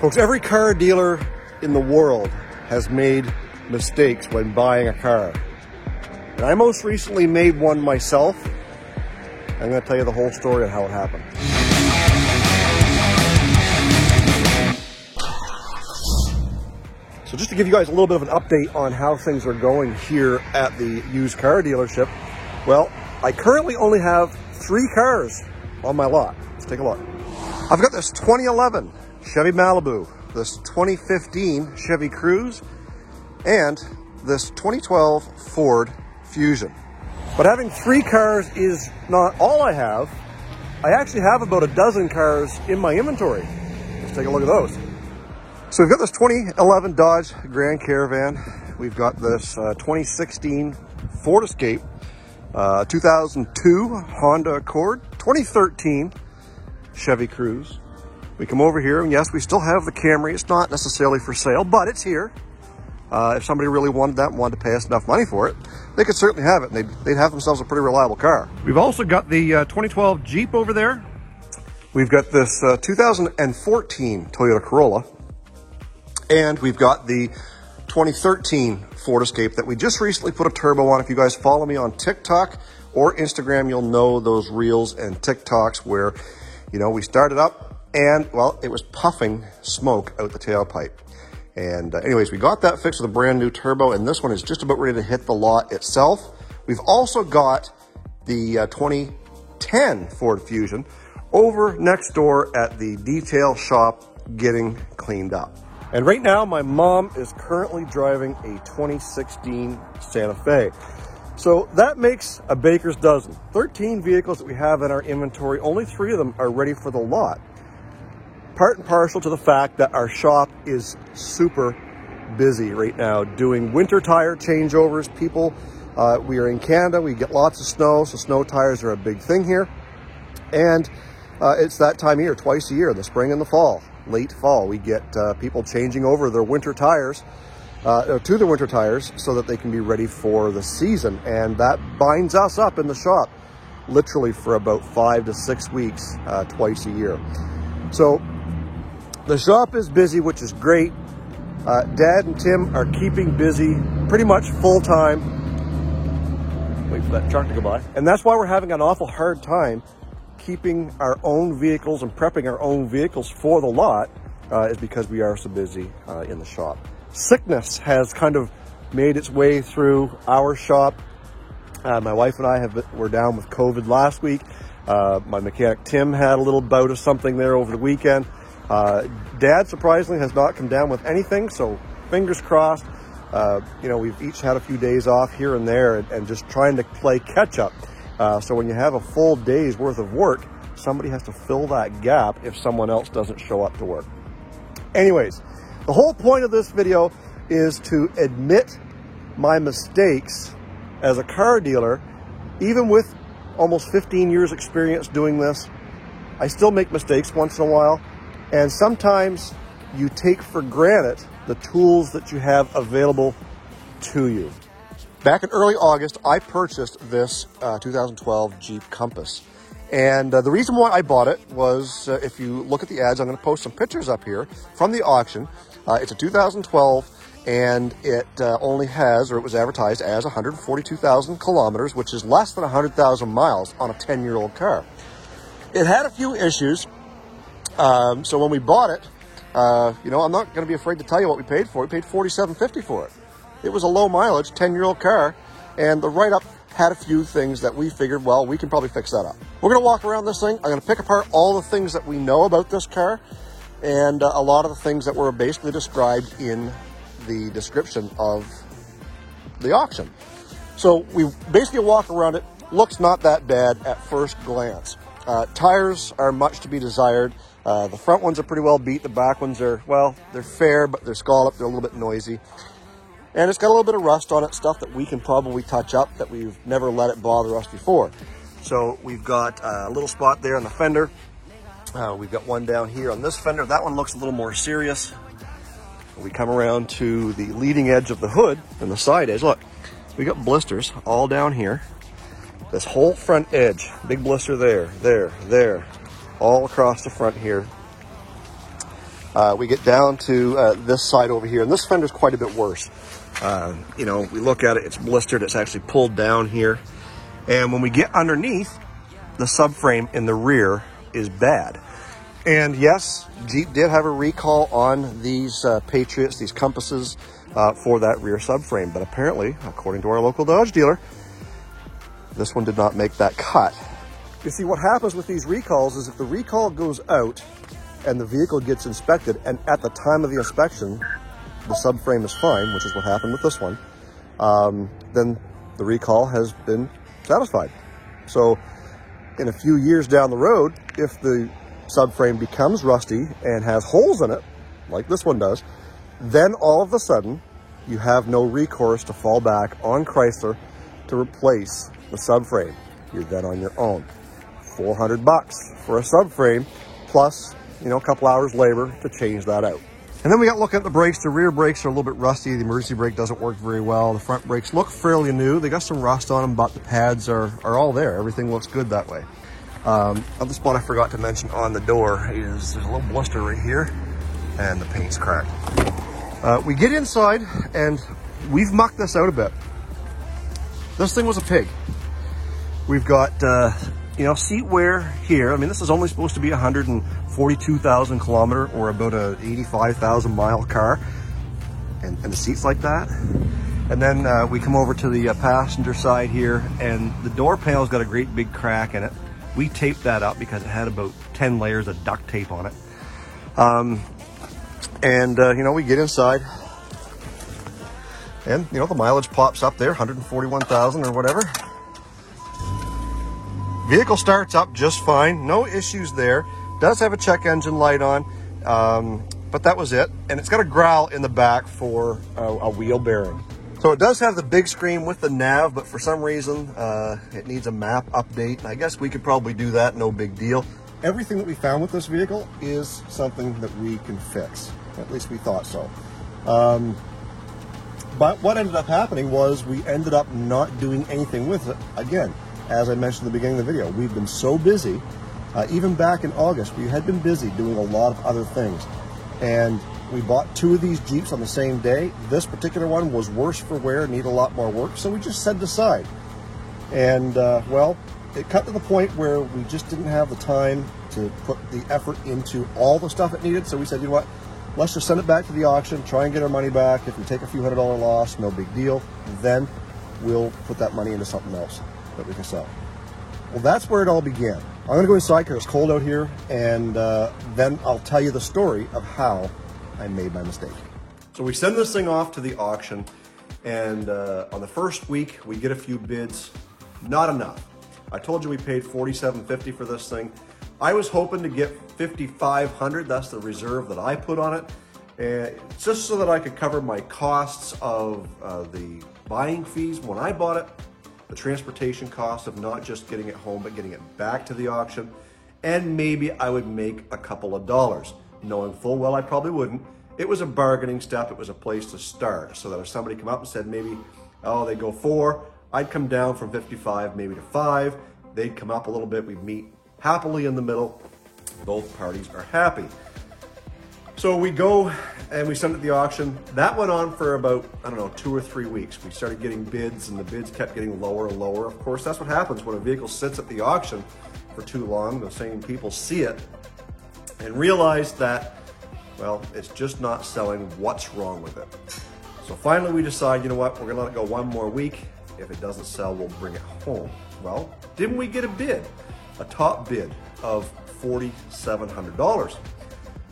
Folks, every car dealer in the world has made mistakes when buying a car. And I most recently made one myself. I'm going to tell you the whole story on how it happened. So just to give you guys a little bit of an update on how things are going here at the used car dealership. Well, I currently only have 3 cars on my lot. Let's take a look. I've got this 2011 Chevy Malibu, this 2015 Chevy Cruze, and this 2012 Ford Fusion. But having 3 cars is not all I have. I actually have about a dozen cars in my inventory. Let's take a look at those. So we've got this 2011 Dodge Grand Caravan. We've got this 2016 Ford Escape, 2002 Honda Accord, 2013 Chevy Cruze. We come over here, and yes, we still have the Camry. It's not necessarily for sale, but it's here. If somebody really wanted that and wanted to pay us enough money for it, they could certainly have it, and they'd have themselves a pretty reliable car. We've also got the 2012 Jeep over there. We've got this 2014 Toyota Corolla. And we've got the 2013 Ford Escape that we just recently put a turbo on. If you guys follow me on TikTok or Instagram, you'll know those reels and TikToks where, you know, we started up and, well, it was puffing smoke out the tailpipe. And anyways, we got that fixed with a brand new turbo, and this one is just about ready to hit the lot itself. We've also got the 2010 Ford Fusion over next door at the detail shop getting cleaned up. And right now, my mom is currently driving a 2016 Santa Fe. So that makes a baker's dozen. 13 vehicles that we have in our inventory, only 3 of them are ready for the lot. Part and parcel to the fact that our shop is super busy right now doing winter tire changeovers. People, we are in Canada, we get lots of snow, so snow tires are a big thing here. And it's that time of year, twice a year, the spring and the fall. Late fall, we get people changing over their winter tires to their winter tires so that they can be ready for the season, and that binds us up in the shop literally for about 5 to 6 weeks twice a year. So the shop is busy, which is great. Dad and Tim are keeping busy pretty much full time. Wait for that truck to go by. And that's why we're having an awful hard time keeping our own vehicles and prepping our own vehicles for the lot is because we are so busy in the shop. Sickness has kind of made its way through our shop. My wife and I were down with COVID last week. My mechanic Tim had a little bout of something there over the weekend. Dad surprisingly has not come down with anything, so fingers crossed. You know, we've each had a few days off here and there and just trying to play catch up. So when you have a full day's worth of work, somebody has to fill that gap if someone else doesn't show up to work. Anyways, the whole point of this video is to admit my mistakes as a car dealer. Even with almost 15 years experience doing this, I still make mistakes once in a while. And sometimes you take for granted the tools that you have available to you. Back in early August, I purchased this 2012 Jeep Compass. And the reason why I bought it was, if you look at the ads, I'm going to post some pictures up here from the auction. It's a 2012, and it only has, or it was advertised as 142,000 kilometers, which is less than 100,000 miles on a 10-year-old car. It had a few issues. So when we bought it, you know, I'm not going to be afraid to tell you what we paid for it. We paid $47.50 for it. It was a low mileage, 10-year-old car, and the write-up had a few things that we figured, well, we can probably fix that up. We're going to walk around this thing. I'm going to pick apart all the things that we know about this car and a lot of the things that were basically described in the description of the auction. So we basically walk around it. Looks not that bad at first glance. Tires are much to be desired. The front ones are pretty well beat. The back ones are, well, they're fair, but they're scalloped. They're a little bit noisy. And it's got a little bit of rust on it, stuff that we can probably touch up that we've never let it bother us before. So we've got a little spot there on the fender. We've got one down here on this fender. That one looks a little more serious. We come around to the leading edge of the hood and the side edge. Look, we got blisters all down here. This whole front edge, big blister there, all across the front here. We get down to this side over here, and this fender's quite a bit worse. You know, we look at it, it's blistered, it's actually pulled down here. And when we get underneath, the subframe in the rear is bad. And yes, Jeep did have a recall on these Patriots, these Compasses, for that rear subframe. But apparently, according to our local Dodge dealer, this one did not make that cut. You see, what happens with these recalls is if the recall goes out and the vehicle gets inspected, and at the time of the inspection, the subframe is fine, which is what happened with this one, then the recall has been satisfied. So in a few years down the road, if the subframe becomes rusty and has holes in it, like this one does, then all of a sudden you have no recourse to fall back on Chrysler to replace the subframe. You're then on your own. $400 for a subframe, plus, you know, a couple hours labor to change that out. And then we got looking at the brakes. The rear brakes are a little bit rusty. The emergency brake doesn't work very well. The front brakes look fairly new. They got some rust on them, but the pads are all there. Everything looks good that way. Other spot I forgot to mention on the door is there's a little blister right here, and the paint's cracked. We get inside, and we've mucked this out a bit. This thing was a pig. We've got, you know, seat wear here. I mean, this is only supposed to be 142,000 kilometer or about a 85,000 mile car, and the seat's like that. And then we come over to the passenger side here, and the door panel's got a great big crack in it. We taped that up because it had about 10 layers of duct tape on it. You know, we get inside, and you know, the mileage pops up there, 141,000 or whatever. Vehicle starts up just fine, no issues there. Does have a check engine light on, but that was it. And it's got a growl in the back for a wheel bearing. So it does have the big screen with the nav, but for some reason it needs a map update. I guess we could probably do that, no big deal. Everything that we found with this vehicle is something that we can fix. At least we thought so. But what ended up happening was we ended up not doing anything with it again. As I mentioned at the beginning of the video, we've been so busy, even back in August, we had been busy doing a lot of other things. And we bought 2 of these Jeeps on the same day. This particular one was worse for wear, needed a lot more work, so we just set it aside. And well, it cut to the point where we just didn't have the time to put the effort into all the stuff it needed. So we said, you know what, let's just send it back to the auction, try and get our money back. If we take a few $100 loss, no big deal. Then we'll put that money into something else that we can sell. Well, that's where it all began. I'm gonna go inside because it's cold out here, and then I'll tell you the story of how I made my mistake. So we send this thing off to the auction, and on the first week, we get a few bids, not enough. I told you we paid $47.50 for this thing. I was hoping to get $5,500, that's the reserve that I put on it, just so that I could cover my costs of the buying fees when I bought it, the transportation cost of not just getting it home, but getting it back to the auction, and maybe I would make a couple of dollars, knowing full well I probably wouldn't. It was a bargaining step, it was a place to start, so that if somebody come up and said maybe, oh, they go 4, I'd come down from 55 maybe to 5, they'd come up a little bit, we'd meet happily in the middle, both parties are happy. So we go and we send it to the auction. That went on for about, I don't know, 2 or 3 weeks. We started getting bids, and the bids kept getting lower and lower. Of course, that's what happens when a vehicle sits at the auction for too long. The same people see it and realize that, well, it's just not selling. What's wrong with it? So finally we decide, you know what, we're gonna let it go 1 more week. If it doesn't sell, we'll bring it home. Well, didn't we get a bid? A top bid of $4,700.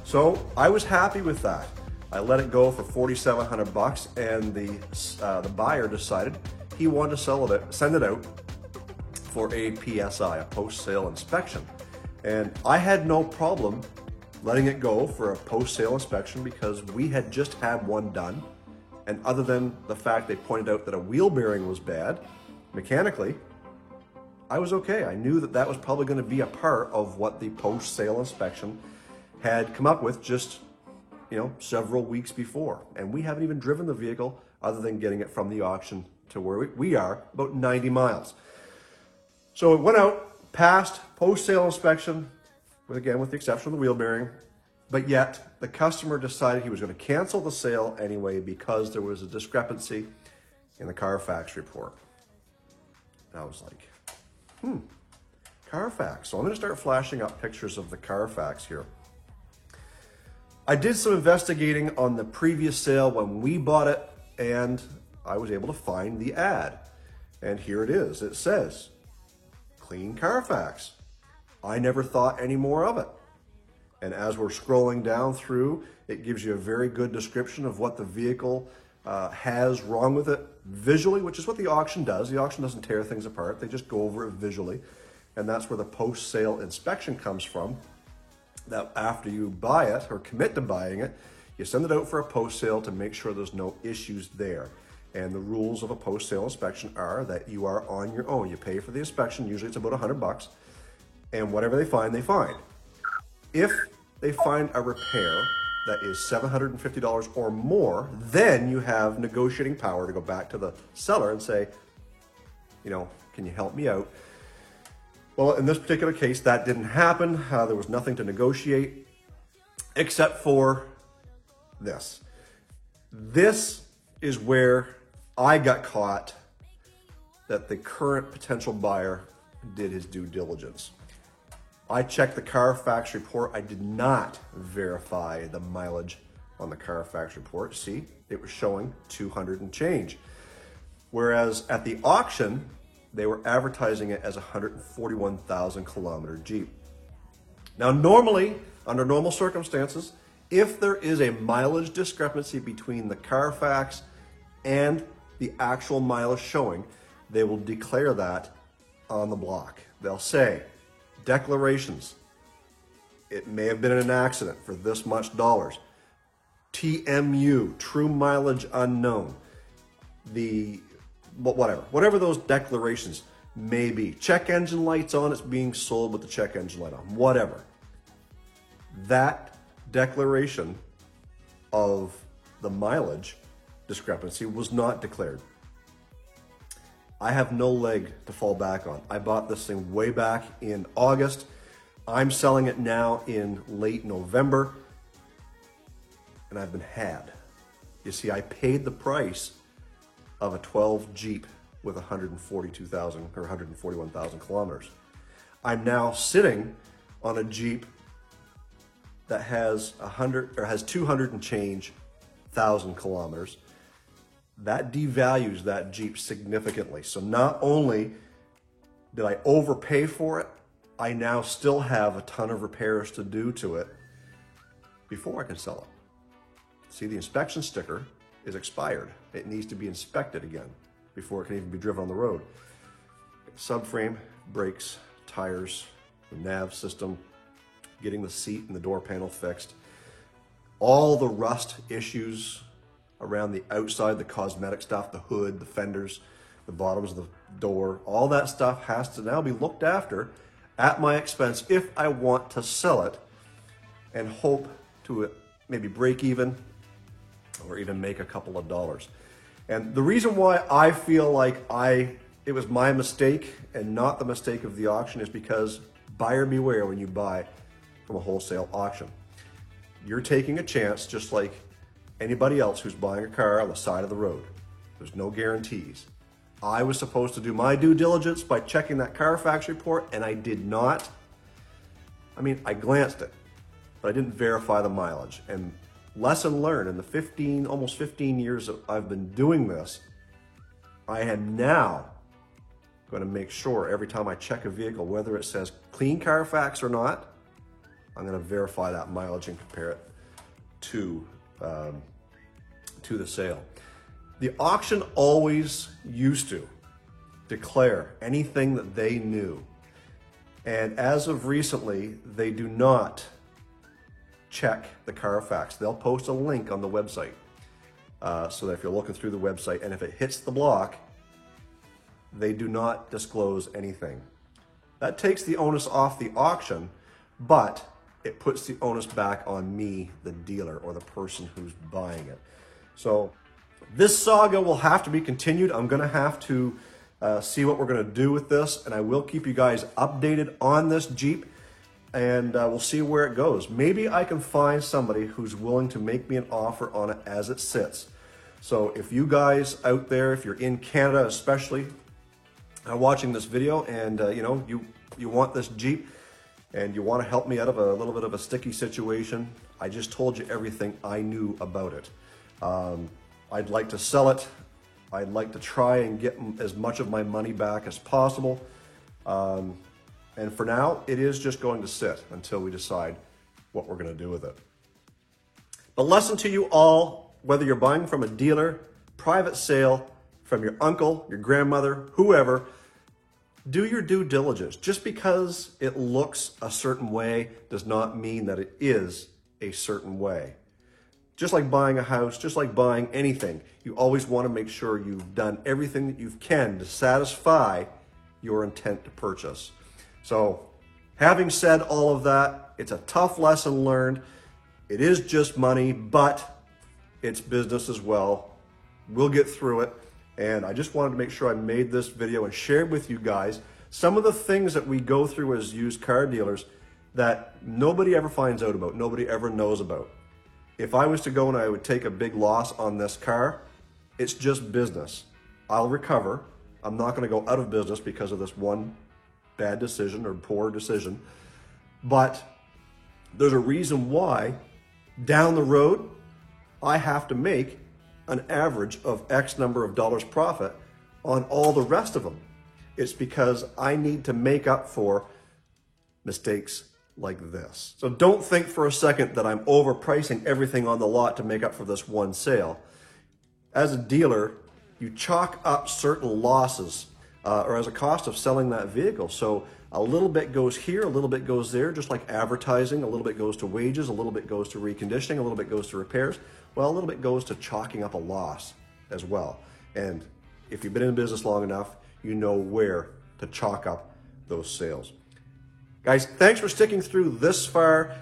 So I was happy with that. I let it go for $4,700, and the buyer decided he wanted to send it out for a PSI, a post-sale inspection. And I had no problem letting it go for a post-sale inspection because we had just had one done. And other than the fact they pointed out that a wheel bearing was bad, mechanically, I was okay. I knew that that was probably going to be a part of what the post-sale inspection had come up with just, you know, several weeks before. And we haven't even driven the vehicle other than getting it from the auction to where we are, about 90 miles. So it went out, passed post-sale inspection, again, with the exception of the wheel bearing. But yet the customer decided he was going to cancel the sale anyway because there was a discrepancy in the Carfax report. And I was like, Carfax. So I'm going to start flashing up pictures of the Carfax here. I did some investigating on the previous sale when we bought it, and I was able to find the ad. And here it is. It says, clean Carfax. I never thought any more of it. And as we're scrolling down through, it gives you a very good description of what the vehicle has wrong with it visually, which is what the auction does. The auction doesn't tear things apart. They just go over it visually. And that's where the post-sale inspection comes from. That after you buy it or commit to buying it, you send it out for a post-sale to make sure there's no issues there. And the rules of a post-sale inspection are that you are on your own. You pay for the inspection, usually it's about $100, and whatever they find, they find. If they find a repair that is $750 or more, then you have negotiating power to go back to the seller and say, can you help me out? Well, in this particular case, that didn't happen. There was nothing to negotiate except for this. This is where I got caught that the current potential buyer did his due diligence. I checked the Carfax report. I did not verify the mileage on the Carfax report. See, it was showing 200 and change. Whereas at the auction, they were advertising it as a 141,000 kilometer Jeep. Now, normally, under normal circumstances, if there is a mileage discrepancy between the Carfax and the actual mileage showing, they will declare that on the block. They'll say, declarations, it may have been in an accident for this much dollars. TMU, true mileage unknown. Whatever those declarations may be. Check engine light's on, it's being sold with the check engine light on, whatever. That declaration of the mileage discrepancy was not declared. I have no leg to fall back on. I bought this thing way back in August. I'm selling it now in late November, and I've been had. You see, I paid the price of a 12 Jeep with 142,000 or 141,000 kilometers. I'm now sitting on a Jeep that has 200 and change thousand kilometers. That devalues that Jeep significantly. So not only did I overpay for it, I now still have a ton of repairs to do to it before I can sell it. See, the inspection sticker is expired. It needs to be inspected again before it can even be driven on the road. Subframe, brakes, tires, the nav system, getting the seat and the door panel fixed. All the rust issues around the outside, the cosmetic stuff, the hood, the fenders, the bottoms of the door, all that stuff has to now be looked after at my expense if I want to sell it and hope to maybe break even or even make a couple of dollars. And the reason why I feel like it was my mistake and not the mistake of the auction is because buyer beware when you buy from a wholesale auction. You're taking a chance just like anybody else who's buying a car on the side of the road. There's no guarantees. I was supposed to do my due diligence by checking that Carfax report, and I did not. I glanced it, but I didn't verify the mileage. And lesson learned, in the almost 15 years that I've been doing this, I am now going to make sure every time I check a vehicle, whether it says clean Carfax or not, I'm going to verify that mileage and compare it to the sale. The auction always used to declare anything that they knew. And as of recently, they do not check the Carfax. They'll post a link on the website so that if you're looking through the website and if it hits the block, they do not disclose anything. That takes the onus off the auction, but it puts the onus back on me, the dealer, or the person who's buying it. So this saga will have to be continued. I'm going to have to see what we're going to do with this, and I will keep you guys updated on this Jeep. and we'll see where it goes. Maybe I can find somebody who's willing to make me an offer on it as it sits. So if you guys out there, if you're in Canada especially, watching this video, and you want this Jeep and you want to help me out of a little bit of a sticky situation, I just told you everything I knew about it. I'd like to sell it. I'd like to try and get as much of my money back as possible. And for now, it is just going to sit until we decide what we're going to do with it. The lesson to you all, whether you're buying from a dealer, private sale, from your uncle, your grandmother, whoever, do your due diligence. Just because it looks a certain way does not mean that it is a certain way. Just like buying a house, just like buying anything, you always want to make sure you've done everything that you can to satisfy your intent to purchase. So, having said all of that, it's a tough lesson learned. It is just money, but it's business as well. We'll get through it. And I just wanted to make sure I made this video and shared with you guys some of the things that we go through as used car dealers that nobody ever finds out about, nobody ever knows about. If I was to go and I would take a big loss on this car, it's just business. I'll recover. I'm not going to go out of business because of this one bad decision or poor decision. But there's a reason why down the road I have to make an average of X number of dollars profit on all the rest of them. It's because I need to make up for mistakes like this. So don't think for a second that I'm overpricing everything on the lot to make up for this one sale. As a dealer, you chalk up certain losses or as a cost of selling that vehicle. So a little bit goes here, a little bit goes there, just like advertising, a little bit goes to wages, a little bit goes to reconditioning, a little bit goes to repairs. Well, a little bit goes to chalking up a loss as well. And if you've been in business long enough, you know where to chalk up those sales. Guys, thanks for sticking through this far.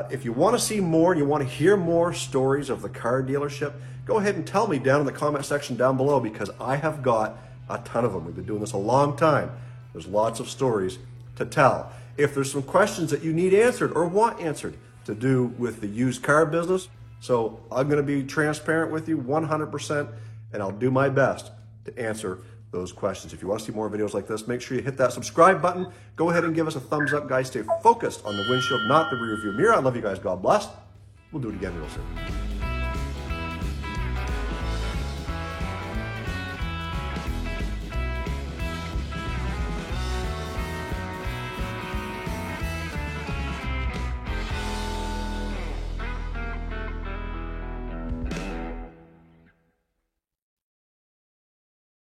If you want to see more, you want to hear more stories of the car dealership, go ahead and tell me down in the comment section down below, because I have got a ton of them. We've been doing this a long time. There's lots of stories to tell. If there's some questions that you need answered or want answered to do with the used car business, so I'm going to be transparent with you 100%, and I'll do my best to answer those questions. If you want to see more videos like this, make sure you hit that subscribe button. Go ahead and give us a thumbs up, guys. Stay focused on the windshield, not the rear view mirror. I love you guys. God bless. We'll do it again real soon.